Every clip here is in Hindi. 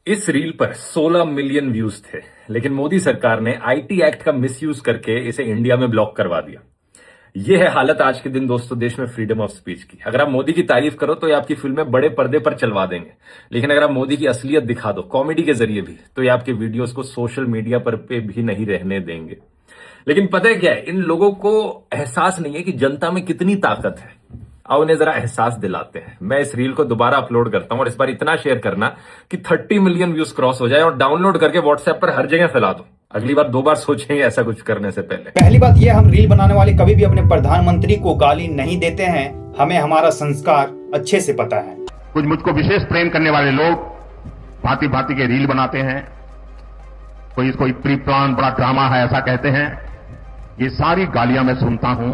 इस रील पर 16 मिलियन व्यूज थे, लेकिन मोदी सरकार ने आईटी एक्ट का मिसयूज करके इसे इंडिया में ब्लॉक करवा दिया। यह है हालत आज के दिन दोस्तों देश में फ्रीडम ऑफ स्पीच की। अगर आप मोदी की तारीफ करो तो ये आपकी फिल्में बड़े पर्दे पर चलवा देंगे, लेकिन अगर आप मोदी की असलियत दिखा दो कॉमेडी के जरिए भी, तो ये आपके वीडियोस को सोशल मीडिया पर पे भी नहीं रहने देंगे। लेकिन पता है क्या है, इन लोगों को एहसास नहीं है कि जनता में कितनी ताकत है। आओ उन्हें जरा एहसास दिलाते हैं। मैं इस रील को दोबारा अपलोड करता हूं और इस बार इतना शेयर करना कि 30 मिलियन व्यूज क्रॉस हो जाए और डाउनलोड करके व्हाट्सएप पर हर जगह फैला दो। अगली बार 2 बार सोचेंगे ऐसा कुछ करने से पहले। पहली बात यह, हम रील बनाने वाले कभी भी अपने प्रधानमंत्री को गाली नहीं देते हैं। हमें हमारा संस्कार अच्छे से पता है। कुछ मुझको विशेष प्रेम करने वाले लोग भांति भांति के रील बनाते हैं, कोई इसको प्री प्लान बड़ा ड्रामा है ऐसा कहते हैं। ये सारी गालियां मैं सुनता हूं।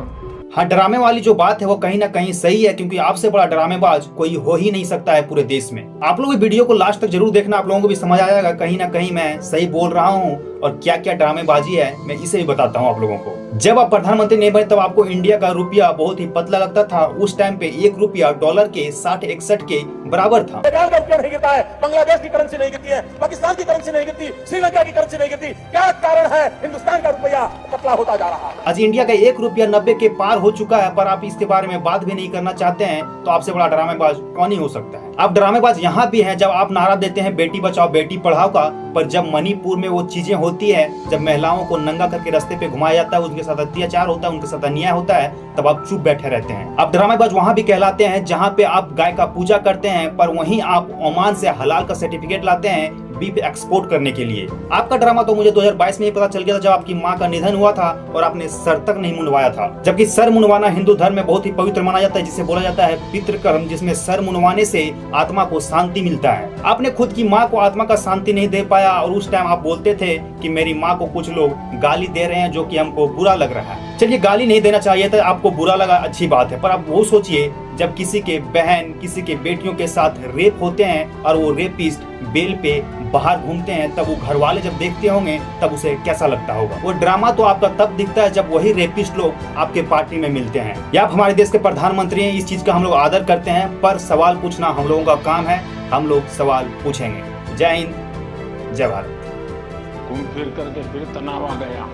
हाँ, ड्रामे वाली जो बात है वो कहीं ना कहीं सही है, क्योंकि आपसे बड़ा ड्रामेबाज कोई हो ही नहीं सकता है पूरे देश में। आप लोग वीडियो को लास्ट तक जरूर देखना, आप लोगों को भी समझ आ जाएगा कहीं ना कहीं मैं सही बोल रहा हूँ और क्या क्या ड्रामेबाजी है मैं इसे भी बताता हूँ आप लोगों को। जब आप प्रधानमंत्री नहीं बने तब आपको इंडिया का रुपया बहुत ही पतला लगता था। उस टाइम पे 1 रुपया डॉलर के 60-61 के बराबर था। नहीं गिरता है, बांग्लादेश की करेंसी नहीं गिरती है, पाकिस्तान की करेंसी नहीं गिरती, श्रीलंका की करेंसी नहीं गिरती। क्या कारण है? हिंदुस्तान का रुपया पतला होता जा रहा है। आज इंडिया का 1 रुपया 90 के पार हो चुका है, पर आप इसके बारे में बात भी नहीं करना चाहते हैं। तो आपसे बड़ा ड्रामेबाज कौन ही हो सकता है। आप ड्रामेबाज यहाँ भी हैं जब आप नारा देते हैं बेटी बचाओ बेटी पढ़ाओ का, पर जब मणिपुर में वो चीजें होती है, जब महिलाओं को नंगा करके रास्ते पे घुमाया जाता है, उनके साथ अत्याचार होता है, उनके साथ अन्याय होता है, तब आप चुप बैठे रहते हैं। आप ड्रामेबाज वहाँ भी कहलाते हैं जहाँ पे आप गाय का पूजा करते हैं, पर वहीं आप ओमान से हलाल का सर्टिफिकेट लाते हैं बीफ एक्सपोर्ट करने के लिए। आपका ड्रामा तो मुझे 2022 में ही पता चल गया था, जब आपकी माँ का निधन हुआ था और आपने सर तक नहीं मुंडवाया था। जबकि सर मुंडवाना हिंदू धर्म में बहुत ही पवित्र माना जाता है, जिसे बोला जाता है पितृकर्म, जिसमें सर मुंडवाने से आत्मा को शांति मिलता है। आपने खुद की माँ को आत्मा का शांति नहीं दे पाया और उस टाइम आप बोलते थे कि मेरी माँ को कुछ लोग गाली दे रहे हैं जो कि हमको बुरा लग रहा है। चलिए, गाली नहीं देना चाहिए था, आपको बुरा लगा, अच्छी बात है, पर आप वो सोचिए जब किसी के बहन किसी के बेटियों के साथ रेप होते हैं और वो रेपिस्ट बेल पे बाहर घूमते हैं, तब वो घर वाले जब देखते होंगे तब उसे कैसा लगता होगा। वो ड्रामा तो आपका तब दिखता है जब वही रेपिस्ट लोग आपके पार्टी में मिलते हैं। या आप हमारे देश के प्रधानमंत्री हैं, इस चीज का हम लोग आदर करते हैं, पर सवाल पूछना हम लोगों का काम है। हम लोग सवाल पूछेंगे। जय हिंद, जय भारत। घूम फिर करके फिर तनाव आ गया।